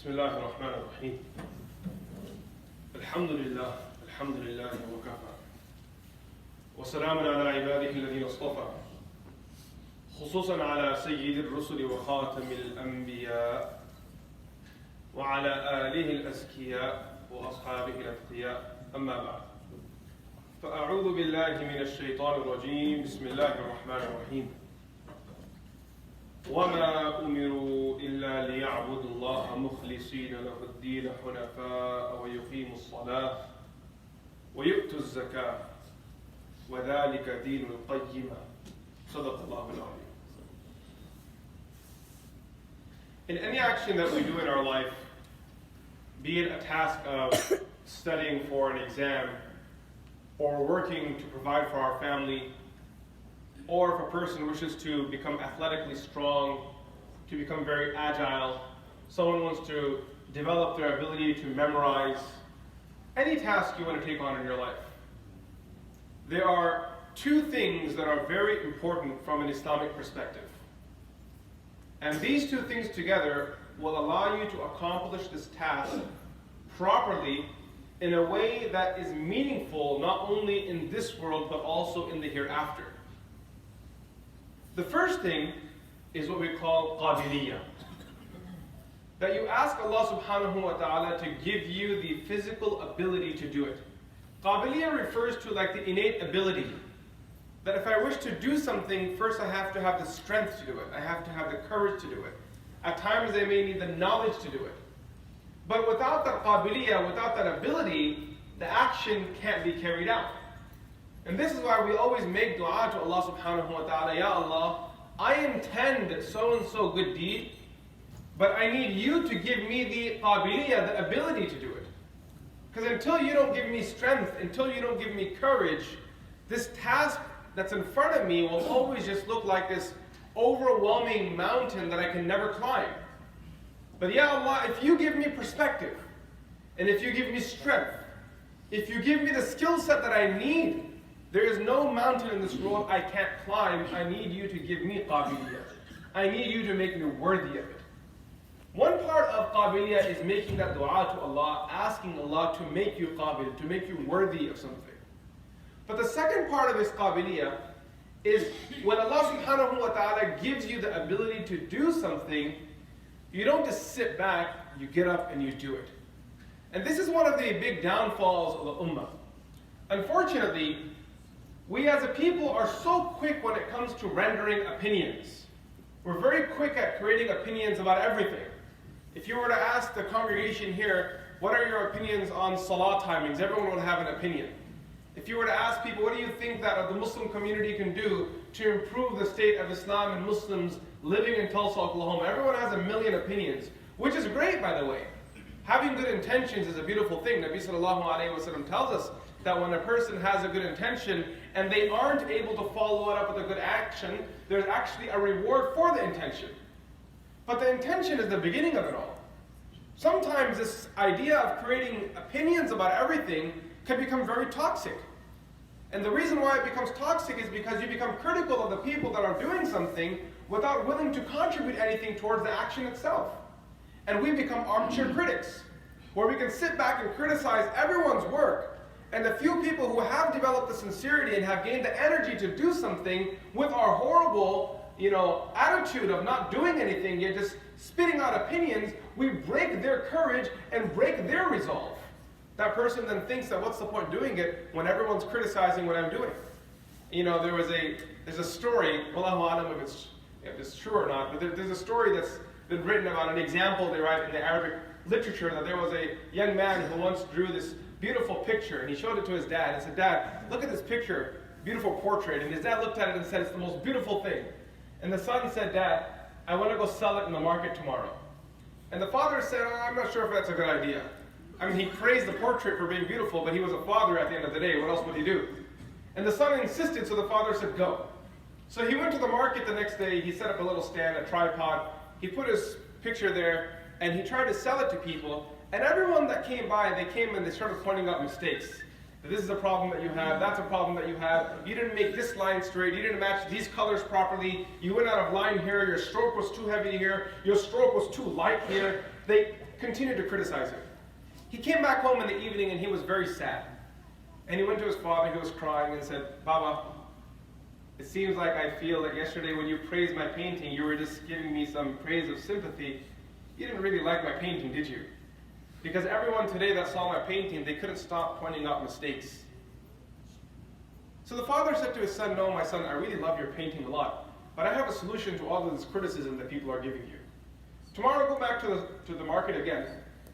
بسم الله الرحمن الرحيم الحمد لله وكفى وسلام على عباده الذين اصطفى خصوصا على سيد الرسل وخاتم الأنبياء وعلى آله الأزكياء وأصحابه الأتقياء أما بعد فأعوذ بالله من الشيطان الرجيم بسم الله الرحمن الرحيم وما أمروا إلا ليعبدوا الله مخلصين له الدين حنفاء ويقيموا الصلاة ويؤتوا الزكاة وذلك دين القيمة صدق الله العظيم. In any action that we do in our life, be it a task of studying for an exam or working to provide for our family, or if a person wishes to become athletically strong, to become very agile, someone wants to develop their ability to memorize, any task you want to take on in your life, there are two things that are very important from an Islamic perspective. And these two things together will allow you to accomplish this task properly in a way that is meaningful not only in this world but also in the hereafter. The first thing is what we call qabiliyah. That you ask Allah subhanahu wa ta'ala to give you the physical ability to do it. Qabiliyah refers to like the innate ability. That if I wish to do something, first I have to have the strength to do it. I have to have the courage to do it. At times I may need the knowledge to do it. But without that qabiliyah, without that ability, the action can't be carried out. And this is why we always make dua to Allah subhanahu wa ta'ala, Ya Allah, I intend so-and-so good deed, but I need you to give me the qabiliyah, the ability to do it. Because until you don't give me strength, until you don't give me courage, this task that's in front of me will always just look like this overwhelming mountain that I can never climb. But Ya Allah, if you give me perspective, and if you give me strength, if you give me the skill set that I need, there is no mountain in this world I can't climb. I need you to give me qabiliyah. I need you to make me worthy of it. One part of qabiliyah is making that dua to Allah, asking Allah to make you qabil, to make you worthy of something. But the second part of this qabiliyah is when Allah subhanahu wa ta'ala gives you the ability to do something, you don't just sit back, you get up and you do it. And this is one of the big downfalls of the ummah. Unfortunately, we as a people are so quick when it comes to rendering opinions. We're very quick at creating opinions about everything. If you were to ask the congregation here, what are your opinions on salah timings? Everyone would have an opinion. If you were to ask people, what do you think that the Muslim community can do to improve the state of Islam and Muslims living in Tulsa, Oklahoma? Everyone has a million opinions, which is great, by the way. Having good intentions is a beautiful thing. Nabi sallallahu alayhi wa sallam tells us that when a person has a good intention and they aren't able to follow it up with a good action, there's actually a reward for the intention. But the intention is the beginning of it all. Sometimes this idea of creating opinions about everything can become very toxic. And the reason why it becomes toxic is because you become critical of the people that are doing something without willing to contribute anything towards the action itself. And we become armchair critics, where we can sit back and criticize everyone's work. And the few people who have developed the sincerity and have gained the energy to do something with our horrible, attitude of not doing anything, yet just spitting out opinions, we break their courage and break their resolve. That person then thinks that what's the point doing it when everyone's criticizing what I'm doing? There's a story, Wallahu alam if it's true or not, but there's a story that's been written about an example they write in the Arabic literature that there was a young man who once drew this beautiful picture, and he showed it to his dad and said, Dad, look at this picture, beautiful portrait. And his dad looked at it and said, it's the most beautiful thing. And the son said, Dad, I want to go sell it in the market tomorrow. And the father said, I'm not sure if that's a good idea. I mean, he praised the portrait for being beautiful, but he was a father at the end of the day. What else would he do? And the son insisted, so the father said, go. So he went to the market the next day. He set up a little stand, a tripod. He put his picture there, and he tried to sell it to people. And everyone that came by, they came and they started pointing out mistakes. This is a problem that you have, that's a problem that you have. You didn't make this line straight, you didn't match these colors properly, you went out of line here, your stroke was too heavy here, your stroke was too light here. continued to criticize him. He came back home in the evening and he was very sad. And he went to his father, he was crying and said, Baba, it seems like I feel that yesterday when you praised my painting, you were just giving me some praise of sympathy. You didn't really like my painting, did you? Because everyone today that saw my painting, they couldn't stop pointing out mistakes. So the father said to his son, no, my son, I really love your painting a lot, but I have a solution to all of this criticism that people are giving you. Tomorrow go back to the market again,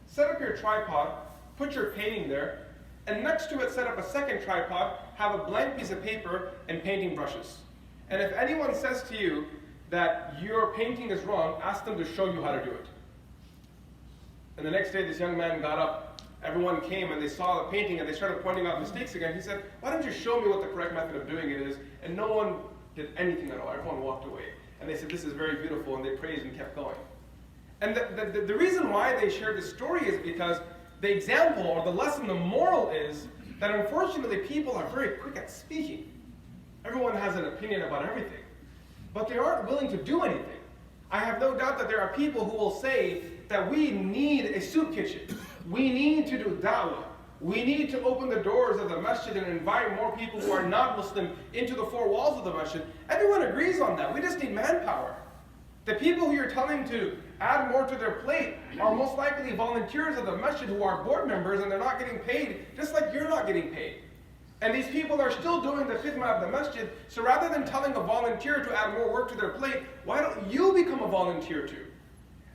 set up your tripod, put your painting there, and next to it set up a second tripod, have a blank piece of paper and painting brushes. And if anyone says to you that your painting is wrong, ask them to show you how to do it. And the next day this young man got up, everyone came and they saw the painting and they started pointing out mistakes again. He said, why don't you show me what the correct method of doing it is? And no one did anything at all, everyone walked away. And they said, this is very beautiful, and they praised and kept going. And the reason why they shared this story is because the example or the lesson, the moral is that unfortunately people are very quick at speaking. Everyone has an opinion about everything, but they aren't willing to do anything. I have no doubt that there are people who will say that we need a soup kitchen. We need to do da'wah. We need to open the doors of the masjid and invite more people who are not Muslim into the four walls of the masjid. Everyone agrees on that. We just need manpower. The people who you're telling to add more to their plate are most likely volunteers of the masjid who are board members, and they're not getting paid, just like you're not getting paid. And these people are still doing the khidmah of the masjid, so rather than telling a volunteer to add more work to their plate, why don't you become a volunteer too?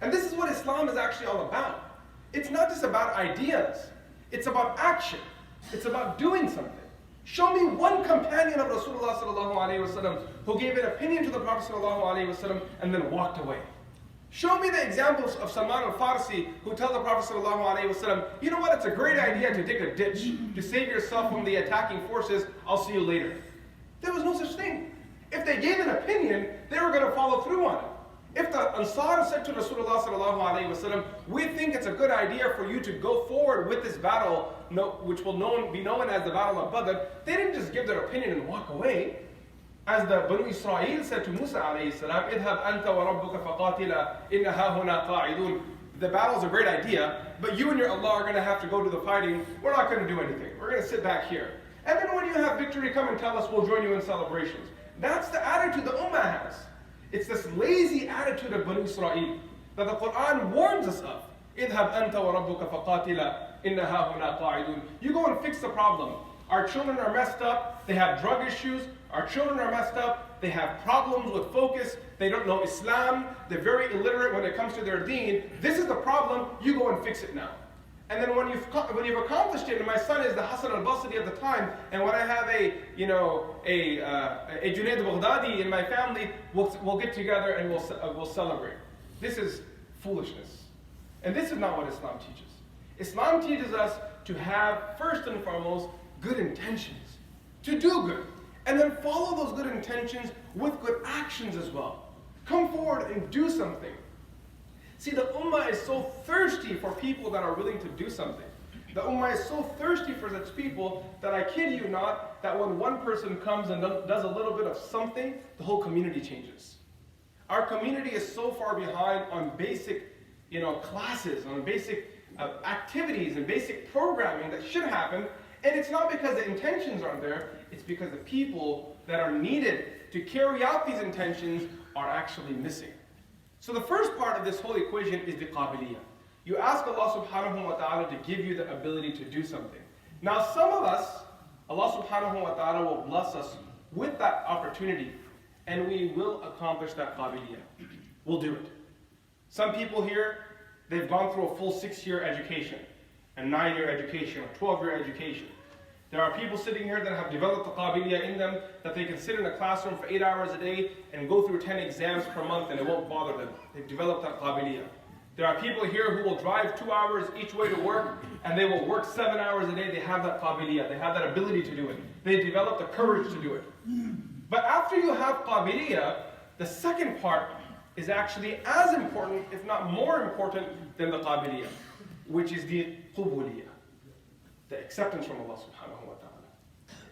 And this is what Islam is actually all about. It's not just about ideas, it's about action. It's about doing something. Show me one companion of Rasulullah sallallahu alaihi wasallam who gave an opinion to the Prophet sallallahu alaihi wasallam and then walked away. Show me the examples of Salman al-Farsi who tells the Prophet sallallahu alaihi wasallam, you know what, it's a great idea to dig a ditch to save yourself from the attacking forces, I'll see you later. There was no such thing. If they gave an opinion, they were going to follow through on it. If the Ansar said to Rasulullah sallallahu alaihi wasallam, we think it's a good idea for you to go forward with this battle, which will be known as the Battle of Badr, they didn't just give their opinion and walk away. As the Banu Israel said to Musa alayhi salam, اذهب أنت وربك فقاتلا إن هاهنا قاعدون. The battle's a great idea, but you and your Allah are going to have to go to the fighting. We're not going to do anything. We're going to sit back here. And then when you have victory, come and tell us, we'll join you in celebrations. That's the attitude the Ummah has. It's this lazy attitude of Banu Israel that the Quran warns us of. اذهب أنت وربك فقاتلا إن هاهنا قاعدون. You go and fix the problem. Our children are messed up. They have drug issues. Our children are messed up. They have problems with focus. They don't know Islam. They're very illiterate when it comes to their deen. This is the problem. You go and fix it now. And then when you've accomplished it, and my son is the Hassan al-Basri at the time, and when I have a Junaid al-Baghdadi in my family, we'll get together and we'll celebrate. This is foolishness. And this is not what Islam teaches. Islam teaches us to have, first and foremost, good intentions. To do good. And then follow those good intentions with good actions as well. Come forward and do something. See, the Ummah is so thirsty for people that are willing to do something. The Ummah is so thirsty for such people that I kid you not, that when one person comes and does a little bit of something, the whole community changes. Our community is so far behind on basic classes, on basic activities and basic programming that should happen. And it's not because the intentions aren't there, it's because the people that are needed to carry out these intentions are actually missing. So the first part of this whole equation is the qabiliyah. You ask Allah subhanahu wa ta'ala to give you the ability to do something. Now some of us, Allah subhanahu wa ta'ala will bless us with that opportunity, and we will accomplish that qabiliyah. We'll do it. Some people here, they've gone through a full 6-year education, a 9-year education, a 12-year education. There are people sitting here that have developed the qabiliyah in them, that they can sit in a classroom for 8 hours a day and go through 10 exams per month and it won't bother them. They've developed that qabiliyah. There are people here who will drive 2 hours each way to work and they will work 7 hours a day. They have that qabiliyah. They have that ability to do it. They develop the courage to do it. But after you have qabiliyah, the second part is actually as important, if not more important, than the qabiliyah, which is the qubuliyah. The acceptance from Allah subhanahu wa ta'ala.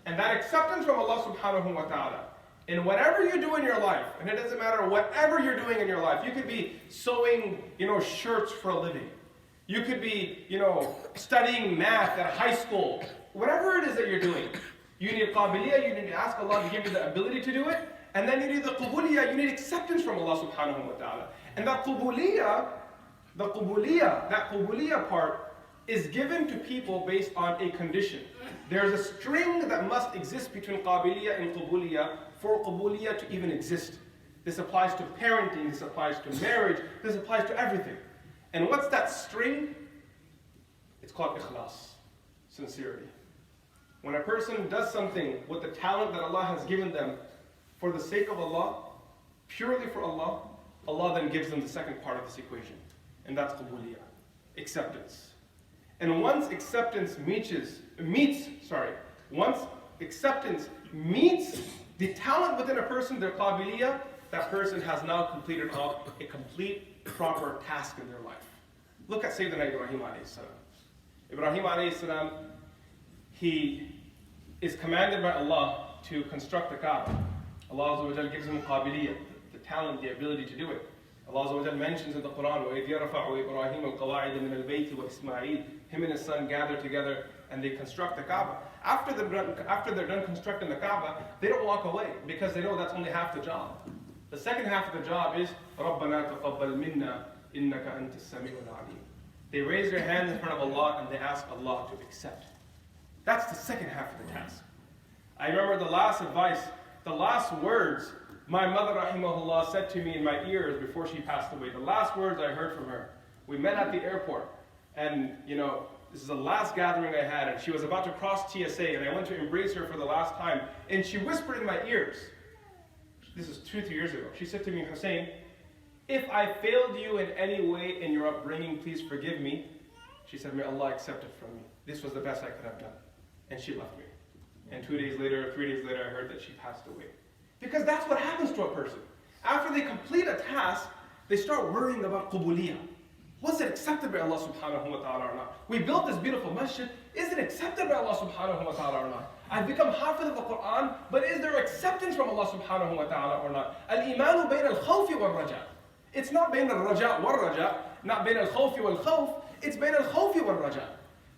And that acceptance from Allah subhanahu wa ta'ala, in whatever you do in your life, and it doesn't matter whatever you're doing in your life, you could be sewing, shirts for a living. You could be, studying math at high school. Whatever it is that you're doing, you need qabiliyah, you need to ask Allah to give you the ability to do it. And then you need the qubuliyah, you need acceptance from Allah subhanahu wa ta'ala. And that qubuliyah part is given to people based on a condition. There's a string that must exist between qabiliyah and qubuliyah for qubuliyah to even exist. This applies to parenting, this applies to marriage, this applies to everything. And what's that string? It's called ikhlas, sincerity. When a person does something with the talent that Allah has given them for the sake of Allah, purely for Allah, Allah then gives them the second part of this equation. And that's qubuliyah, acceptance. And once acceptance meets the talent within a person, their qabiliyah, that person has now completed a complete, proper task in their life. Look at Sayyidina Ibrahim alayhi salam. Ibrahim alayhi salam, he is commanded by Allah to construct the Kaaba. Allah Azza wa Jal gives him qabiliyah, the talent, the ability to do it. Allah Azza wa Jal mentions in the Quran, وَإِذْ يَرْفَعُ إِبْرَاهِيمُ الْقَوَاعِدَ مِنَ الْبَيْتِ وَإِسْمَاعِيلُ. Him and his son gather together and they construct the Kaaba. After they're done constructing the Kaaba, they don't walk away because they know that's only half the job. The second half of the job is رَبَّنَا تَقَبَّلْ مِنَّا إِنَّكَ أَنْتَ السَّمِيعُ الْعَلِيمُ. They raise their hands in front of Allah and they ask Allah to accept. That's the second half of the task. I remember the last words my mother rahimahullah said to me in my ears before she passed away. The last words I heard from her. We met at the airport and this is the last gathering I had and she was about to cross TSA and I went to embrace her for the last time and she whispered in my ears. This is 2-3 years ago. She said to me, Hussein, if I failed you in any way in your upbringing, please forgive me. She said, may Allah accept it from me. This was the best I could have done. And she left me. And 3 days later, I heard that she passed away. Because that's what happens to a person. After they complete a task, they start worrying about qubuliyah. Was it accepted by Allah subhanahu wa ta'ala or not? We built this beautiful masjid. Is it accepted by Allah subhanahu wa ta'ala or not? I've become hafiz of the Quran, but is there acceptance from Allah subhanahu wa ta'ala or not? Al-imanu bayna al-khawfi wal-raja. It's not bayna al-raja wal-raja, not bayna al-khawfi wal-khawf, it's bayna al-khawfi wal-raja.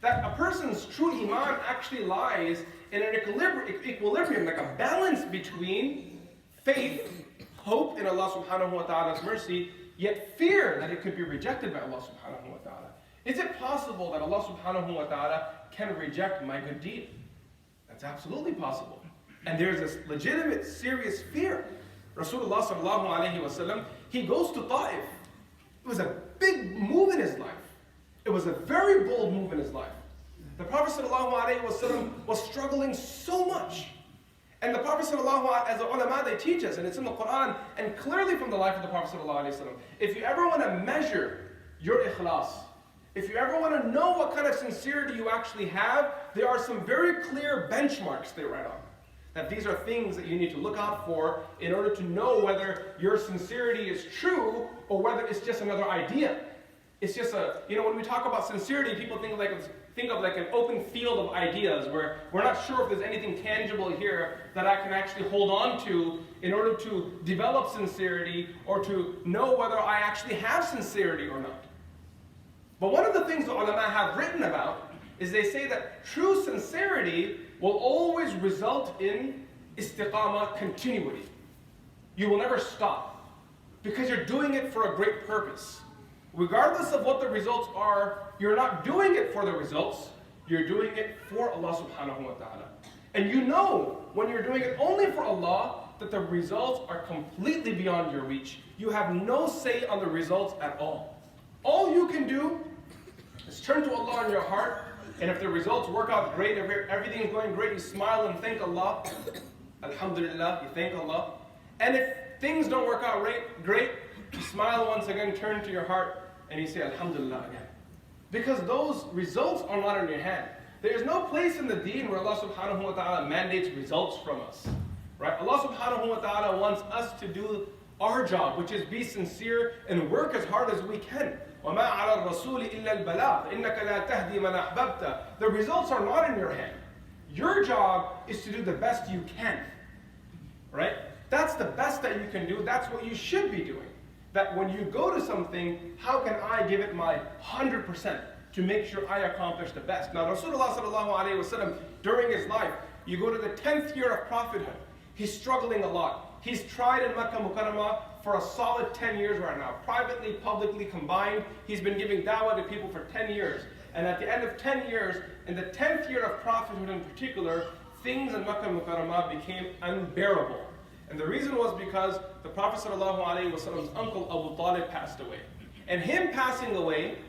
That a person's true iman actually lies in an equilibrium, like a balance between faith, hope in Allah subhanahu wa ta'ala's mercy, yet fear that it could be rejected by Allah subhanahu wa ta'ala. Is it possible that Allah subhanahu wa ta'ala can reject my good deed? That's absolutely possible. And there's this legitimate, serious fear. Rasulullah sallallahu alayhi wa sallam, he goes to Ta'if. It was a big move in his life. It was a very bold move in his life. The Prophet sallallahu alayhi wa sallam was struggling so much. And the Prophet ﷺ, as the ulama, they teach us, and it's in the Quran, and clearly from the life of the Prophet ﷺ, if you ever want to measure your ikhlas, if you ever want to know what kind of sincerity you actually have, there are some very clear benchmarks they write on. That these are things that you need to look out for in order to know whether your sincerity is true or whether it's just another idea. It's just when we talk about sincerity, people think of like an open field of ideas where we're not sure if there's anything tangible here that I can actually hold on to in order to develop sincerity or to know whether I actually have sincerity or not. But one of the things the ulama have written about is they say that true sincerity will always result in istiqamah, continuity. You will never stop because you're doing it for a great purpose. Regardless of what the results are, you're not doing it for the results, you're doing it for Allah subhanahu wa ta'ala. And you know when you're doing it only for Allah that the results are completely beyond your reach. You have no say on the results at all. All you can do is turn to Allah in your heart, and if the results work out great, if everything is going great, you smile and thank Allah. Alhamdulillah, you thank Allah. And if things don't work out great, you smile once again, turn to your heart, and you say Alhamdulillah again. Because those results are not in your hand. There is no place in the deen where Allah subhanahu wa ta'ala mandates results from us. Right? Allah subhanahu wa ta'ala wants us to do our job, which is be sincere and work as hard as we can. وَمَا عَلَى الرَّسُولِ إِلَّا الْبَلَاغُ إِنَّكَ لَا تَهْدِي مَنْ أَحْبَبْتَ. The results are not in your hand. Your job is to do the best you can. Right? That's the best that you can do. That's what you should be doing. that when you go to something, how can I give it my 100% to make sure I accomplish the best? Now Rasulullah sallallahu alaihi wasallam, during his life, you go to the 10th year of prophethood, he's struggling a lot. He's tried in Makkah Mukarramah for a solid 10 years right now. Privately, publicly combined, he's been giving da'wah to people for 10 years. And at the end of 10 years, in the 10th year of prophethood in particular, things in Makkah Mukarramah became unbearable. And the reason was because the Prophet ﷺ's uncle Abu Talib passed away. And him passing away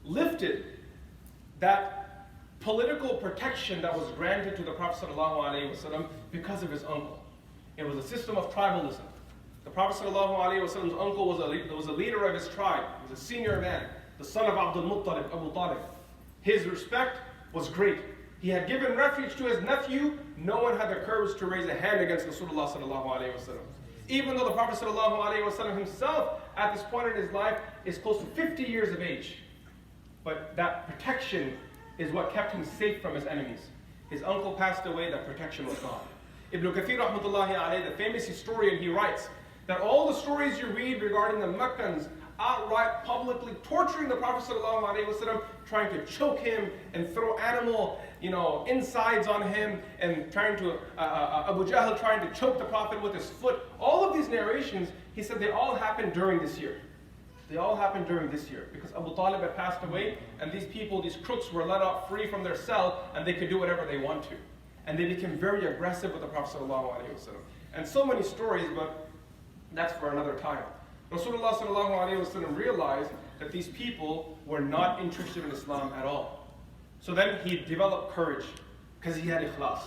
lifted that political protection that was granted to the Prophet ﷺ because of his uncle. It was a system of tribalism. The Prophet ﷺ's uncle was a leader of his tribe. He was a senior man, the son of Abdul Muttalib, Abu Talib. His respect was great. He had given refuge to his nephew. No one had the courage to raise a hand against Rasulullah ﷺ. Even though the Prophet ﷺ himself, at this point in his life, is close to 50 years of age. But that protection is what kept him safe from his enemies. His uncle passed away, that protection was gone. Ibn Kathir rahmatullahi alayhi, the famous historian, he writes that all the stories you read regarding the Meccans outright publicly torturing the Prophet ﷺ, trying to choke him and throw animal insides on him, and trying to Abu Jahl trying to choke the Prophet with his foot. All of these narrations, he said, they all happened during this year. They all happened during this year because Abu Talib had passed away, and these people, these crooks, were let out free from their cell, and they could do whatever they want to. And they became very aggressive with the Prophet ﷺ. And so many stories, but that's for another time. Rasulullah ﷺ realized that these people were not interested in Islam at all. So then he developed courage because he had ikhlas.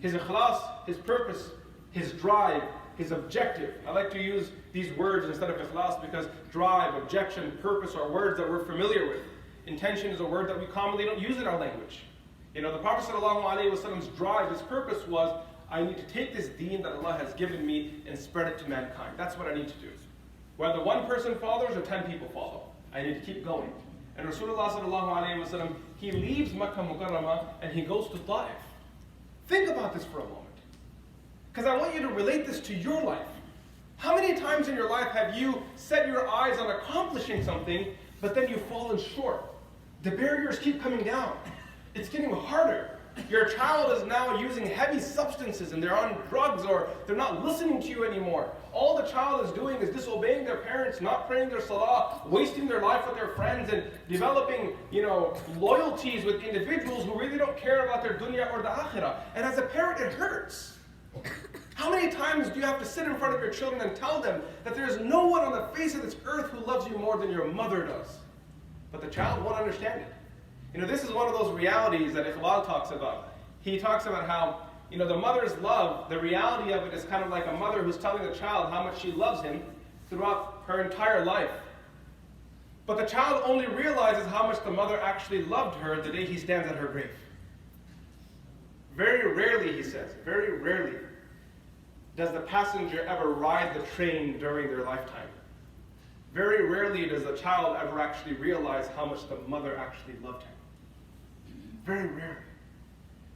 His ikhlas, his purpose, his drive, his objective. I like to use these words instead of ikhlas because drive, objection, purpose are words that we're familiar with. Intention is a word that we commonly don't use in our language. The Prophet ﷺ's drive, his purpose was, I need to take this deen that Allah has given me and spread it to mankind. That's what I need to do. Whether one person follows or 10 people follow, I need to keep going. And Rasulullah ﷺ, he leaves Makkah Mukarramah and he goes to Ta'if. Think about this for a moment. Because I want you to relate this to your life. How many times in your life have you set your eyes on accomplishing something, but then you've fallen short? The barriers keep coming down. It's getting harder. Your child is now using heavy substances and they're on drugs, or they're not listening to you anymore. All the child is doing is disobeying their parents, not praying their salah, wasting their life with their friends, and developing, loyalties with individuals who really don't care about their dunya or the akhirah. And as a parent, it hurts. How many times do you have to sit in front of your children and tell them that there is no one on the face of this earth who loves you more than your mother does? But the child won't understand it. This is one of those realities that Iqbal talks about. He talks about how, the mother's love, the reality of it is kind of like a mother who's telling the child how much she loves him throughout her entire life. But the child only realizes how much the mother actually loved her the day he stands at her grave. Very rarely, he says, very rarely does the passenger ever ride the train during their lifetime. Very rarely does the child ever actually realize how much the mother actually loved him. Very rarely.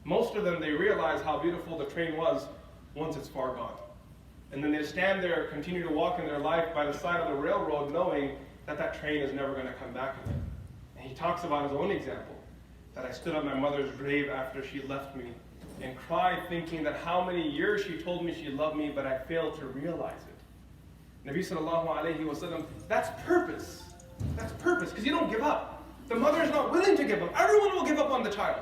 Most of them, they realize how beautiful the train was once it's far gone. And then they stand there, continue to walk in their life by the side of the railroad, knowing that that train is never going to come back again. And he talks about his own example, that I stood at my mother's grave after she left me and cried, thinking that how many years she told me she loved me, but I failed to realize it. Nabi sallallahu alayhi wa sallam, that's purpose. That's purpose, because you don't give up. The mother is not willing to give up. Everyone will give up on the child.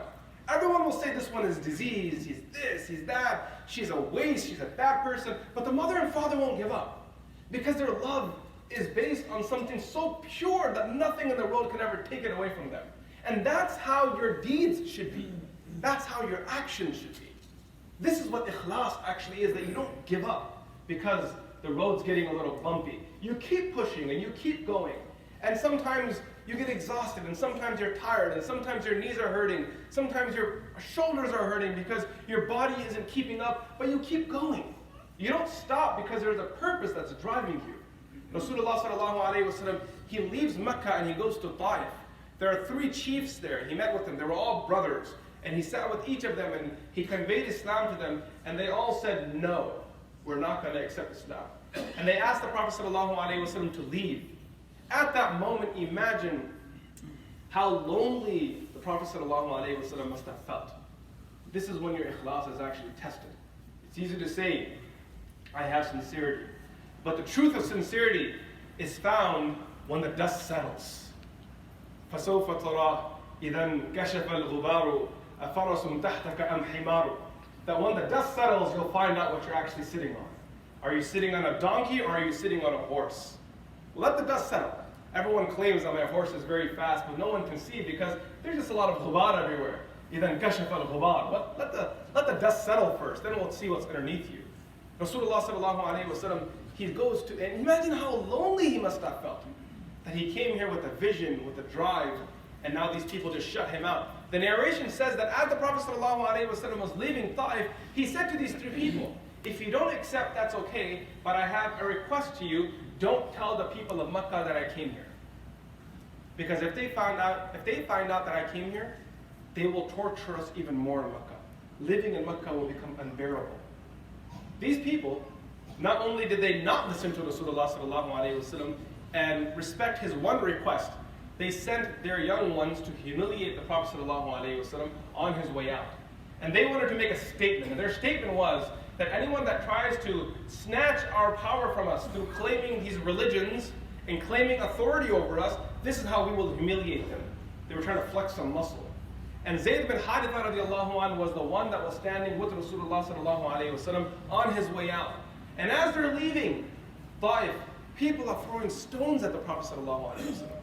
Everyone will say this one is diseased, he's this, he's that, she's a waste, she's a bad person. But the mother and father won't give up because their love is based on something so pure that nothing in the world can ever take it away from them. And that's how your deeds should be. That's how your actions should be. This is what ikhlas actually is, that you don't give up because the road's getting a little bumpy. You keep pushing and you keep going. And sometimes you get exhausted, and sometimes you're tired, and sometimes your knees are hurting, sometimes your shoulders are hurting because your body isn't keeping up, but you keep going. You don't stop because there's a purpose that's driving you. Rasulullah sallallahu alayhi wa sallam, he leaves Mecca and he goes to Ta'if. There are 3 chiefs there. He met with them. They were all brothers. And he sat with each of them and he conveyed Islam to them, and they all said, no, we're not going to accept Islam. And they asked the Prophet ﷺ to leave. At that moment, imagine how lonely the Prophet ﷺ must have felt. This is when your ikhlas is actually tested. It's easy to say, I have sincerity. But the truth of sincerity is found when the dust settles. فَسَوْفَ تَرَى إِذَا كَشَفَ الْغُبَارُ أَفَرَسٌ تَحْتَكَ أَمْ حِمَارُ. That when the dust settles, you'll find out what you're actually sitting on. Are you sitting on a donkey or are you sitting on a horse? Let the dust settle. Everyone claims that my horse is very fast, but no one can see because there's just a lot of ghubar everywhere. إِذَا كَشَفَ الْغُبَارُ. Let the dust settle first, then we'll see what's underneath you. Rasulullah sallallahu alayhi wa sallam, he goes to, and imagine how lonely he must have felt. That he came here with a vision, with a drive, and now these people just shut him out. The narration says that as the Prophet sallallahu alayhi wa sallam was leaving Ta'if, he said to these three people, if you don't accept, that's okay, but I have a request to you, don't tell the people of Mecca that I came here. Because if they find out that I came here, they will torture us even more in Mecca. Living in Mecca will become unbearable. These people, not only did they not listen to Rasulullah sallallahu alayhi wa sallam and respect his one request, they sent their young ones to humiliate the Prophet sallallahu alayhi wa sallam on his way out. And they wanted to make a statement, and their statement was that anyone that tries to snatch our power from us through claiming these religions and claiming authority over us, this is how we will humiliate them. They were trying to flex some muscle. And Zayd bin Haritha radiallahu anhu was the one that was standing with Rasulullah sallallahu alayhi wa sallam on his way out. And as they're leaving Ta'if, people are throwing stones at the Prophet sallallahu alayhi wa sallam.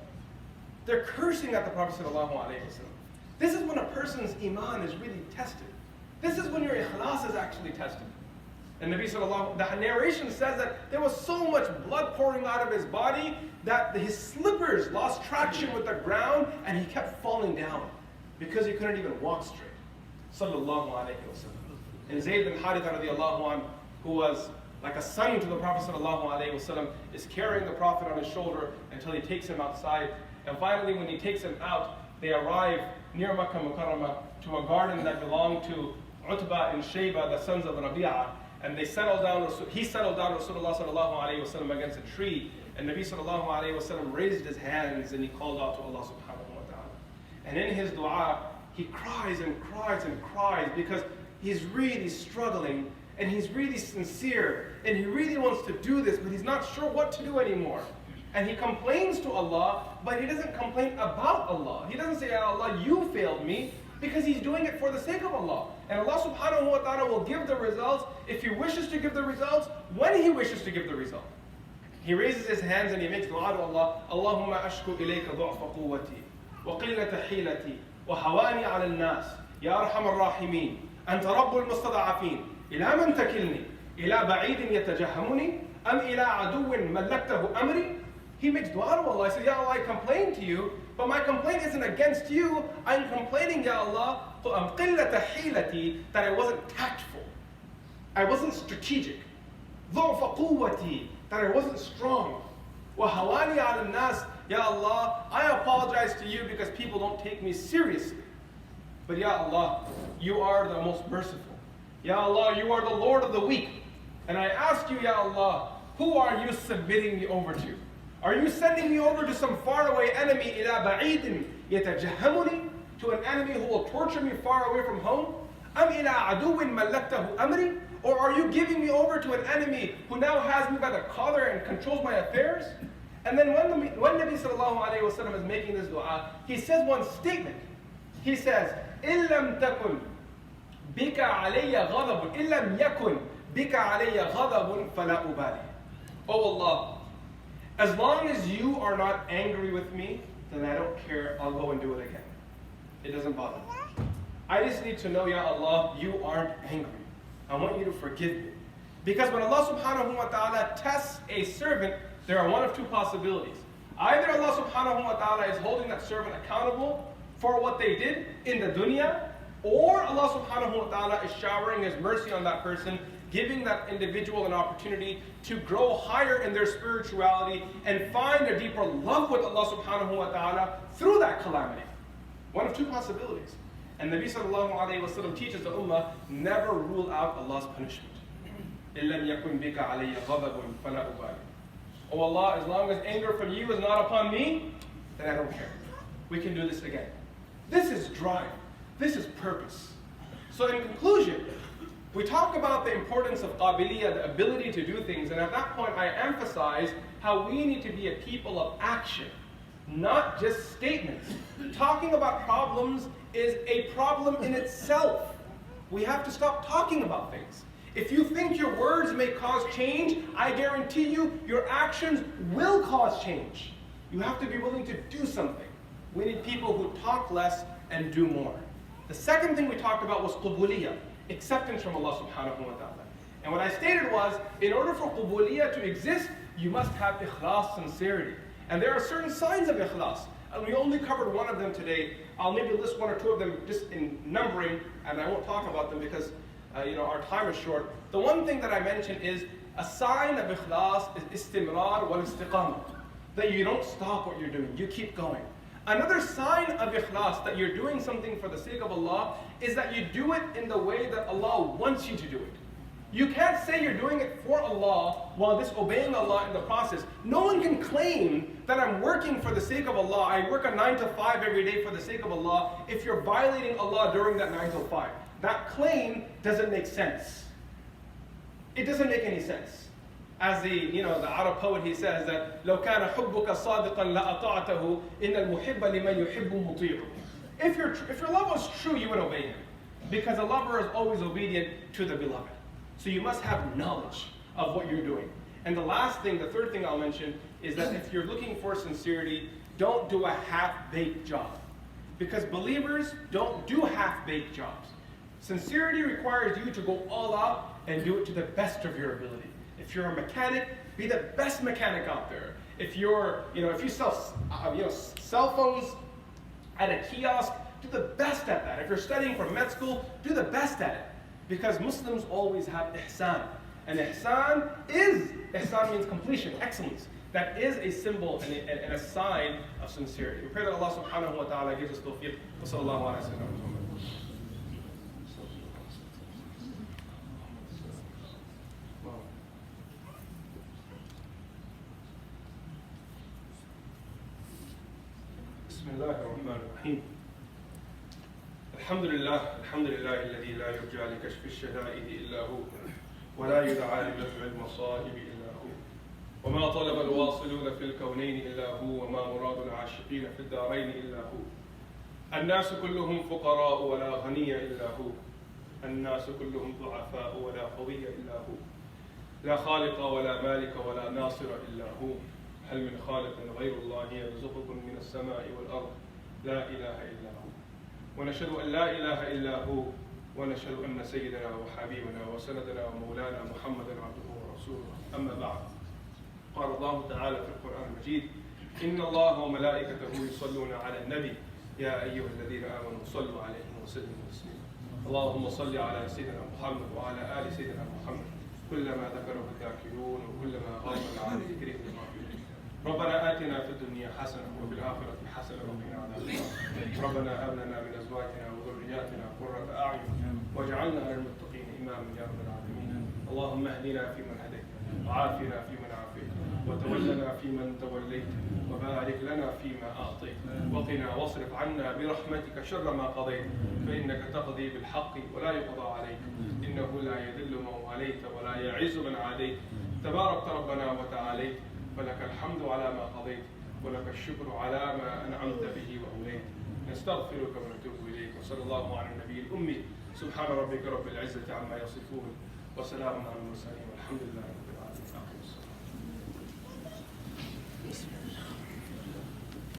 They're cursing at the Prophet sallallahu alayhi wa sallam. This is when a person's iman is really tested. This is when your ikhlas is actually tested. And Nabi sallallahu, the narration says that there was so much blood pouring out of his body that his slippers lost traction with the ground and he kept falling down because he couldn't even walk straight. Sallallahu alayhi wa sallam. And Zayd bin Haritha radiallahu anhu, who was like a son to the Prophet sallallahu alayhi wa sallam, is carrying the Prophet on his shoulder until he takes him outside. And finally, when he takes him out, they arrive near Makkah Mukarramah to a garden that belonged to Utbah and Shayba, the sons of Rabi'ah. And he settled down Rasulullah sallallahu alayhi wa sallam against a tree. And Nabi sallallahu alayhi wa sallam raised his hands and he called out to Allah subhanahu wa ta'ala. And in his dua, he cries and cries and cries because he's really struggling and he's really sincere and he really wants to do this, but he's not sure what to do anymore. And he complains to Allah, but he doesn't complain about Allah. He doesn't say, Ya Allah, you failed me, because he's doing it for the sake of Allah. And Allah subhanahu wa ta'ala will give the results if he wishes to give the results, when he wishes to give the result. He raises his hands and he makes dua to Allah. Allahumma ashku ilayka du'fa quwwati wa qillata hilati wa hawani ala al-nas ya arhamar rahimin anta rabbul mustada'afin ila man takilni ila ba'idin yatajahamuni am ila aduwwin mallaktahu amri. He makes dua to Allah. He says, Ya Allah, I complain to you, but my complaint isn't against you. I'm complaining, Ya Allah, that I wasn't tactful. I wasn't strategic. That I wasn't strong. وَهَوَانِي عَلَى النَّاسِ. Ya Allah, I apologize to you because people don't take me seriously. But Ya Allah, you are the most merciful. Ya Allah, you are the Lord of the weak. And I ask you, Ya Allah, who are you submitting me over to? Are you sending me over to some faraway enemy, إِلَى بَعِيدٍ يَتَجَهَّمُنِي, to an enemy who will torture me far away from home? أَمْ إِلَى عَدُوٍ مَلَّكْتَهُ أَمْرِي? Or are you giving me over to an enemy who now has me by the collar and controls my affairs? And then when Nabi sallallahu alayhi wa sallam is making this dua, he says one statement. He says, إِن لَمْ تَكُنْ بِكَ عَلَيَّ غَضَبٌ إِن لَمْ يَكُنْ بِكَ عَلَيَّ غَضَبٌ فَلَا أُبَالِي. Oh Allah, as long as you are not angry with me, then I don't care, I'll go and do it again. It doesn't bother me. I just need to know, Ya Allah, you aren't angry. I want you to forgive me. Because when Allah subhanahu wa ta'ala tests a servant, there are one of two possibilities. Either Allah subhanahu wa ta'ala is holding that servant accountable for what they did in the dunya, or Allah subhanahu wa ta'ala is showering His mercy on that person, giving that individual an opportunity to grow higher in their spirituality and find a deeper love with Allah subhanahu wa ta'ala through that calamity. One of two possibilities. And Nabi sallallahu alayhi wa sallam teaches the ummah, never rule out Allah's punishment. إِن لَمْ يَكُنْ بِكَ عَلَيَّ غَضَبٌ فَلَا أُبَالِي. Oh Allah, as long as anger from you is not upon me, then I don't care. We can do this again. This is drive. This is purpose. So in conclusion, we talk about the importance of qabiliyah, the ability to do things, and at that point I emphasize how we need to be a people of action, not just statements. Talking about problems is a problem in itself. We have to stop talking about things. If you think your words may cause change, I guarantee you your actions will cause change. You have to be willing to do something. We need people who talk less and do more. The second thing we talked about was qubuliyah, acceptance from Allah subhanahu wa ta'ala. And what I stated was, in order for qubuliyah to exist, you must have ikhlas, sincerity. And there are certain signs of ikhlas. And we only covered one of them today. I'll maybe list one or two of them just in numbering, and I won't talk about them because our time is short. The one thing that I mentioned is a sign of ikhlas is istimrar wal istiqamah. That you don't stop what you're doing, you keep going. Another sign of ikhlas, that you're doing something for the sake of Allah, is that you do it in the way that Allah wants you to do it. You can't say you're doing it for Allah while disobeying Allah in the process. No one can claim that I'm working for the sake of Allah. I work a 9 to 5 every day for the sake of Allah if you're violating Allah during that 9 to 5. That claim doesn't make sense. It doesn't make any sense. As the Arab poet, he says that لو كان حبك صادقا لأطعته إن المحب لمن يحب مطيع. If your love was true, you would obey him, because a lover is always obedient to the beloved. So you must have knowledge of what you're doing. And the last thing, the third thing I'll mention, is that if you're looking for sincerity, don't do a half-baked job. Because believers don't do half-baked jobs. Sincerity requires you to go all out and do it to the best of your ability. If you're a mechanic, be the best mechanic out there. If you sell cell phones at a kiosk, do the best at that. If you're studying for med school, do the best at it. Because Muslims always have ihsan. And ihsan means completion, excellence. That is a symbol and a sign of sincerity. We pray that Allah subhanahu wa ta'ala gives us tawfiq. Wa sallallahu ala sayyidina Muhammad. بسم الله الرحمن الرحيم. الحمد لله الذي لا يرجى لكشف الشدائد إلا هو ولا يدعى لدفع المصائب إلا هو وما طلب الواصلون في الكونين إلا هو وما مراد العاشقين في الدارين إلا هو. الناس كلهم فقراء ولا غني إلا هو. الناس كلهم ضعفاء ولا قوي إلا هو. لا خالق ولا مالك ولا ناصر إلا هو. هل من خالق غير الله يرزقكم من السماء والأرض؟ لا إله إلا هو. ونشهد أن لا إله إلا هو ونشهد أن سيدنا وحبيبنا وسندنا ومولانا محمدا عبده ورسوله. أما بعد، قال الله تعالى في القرآن المجيد: إن الله وملائكته يصلون على النبي يا أيها الذين آمنوا صلوا عليه وسلموا تسليما. اللهم صل على سيدنا محمد وعلى آل سيدنا محمد كلما ذكره الذاكرون وكلما غفل عن ذكره الغافلون. ربنا آتنا في الدنيا حسنة وفي الآخرة حسنة وقنا عذاب النار. ربنا هب لنا من أزواجنا وذرياتنا قرة أعين واجعلنا للمتقين إماما يا رب العالمين. اللهم اهدنا فيمن هديت وعافنا فيمن عافيت وتولنا فيمن توليت وبارك لنا فيما أعطيت وقنا واصرف عنا برحمتك شر ما قضيت فإنك تقضي بالحق ولا يقضى عليك إنه لا يذل من واليت ولا يعز من عاديت تبارك ربنا وتعاليت ولك الحمد على ما قضيت ولك الشكر على ما أنعمت به وأوليت. نستغفرك ونتوب إليك وصلى الله على النبي الأمي. سبحان ربك رب العزة عما يصفون وسلام على المرسلين والحمد لله رب العالمين.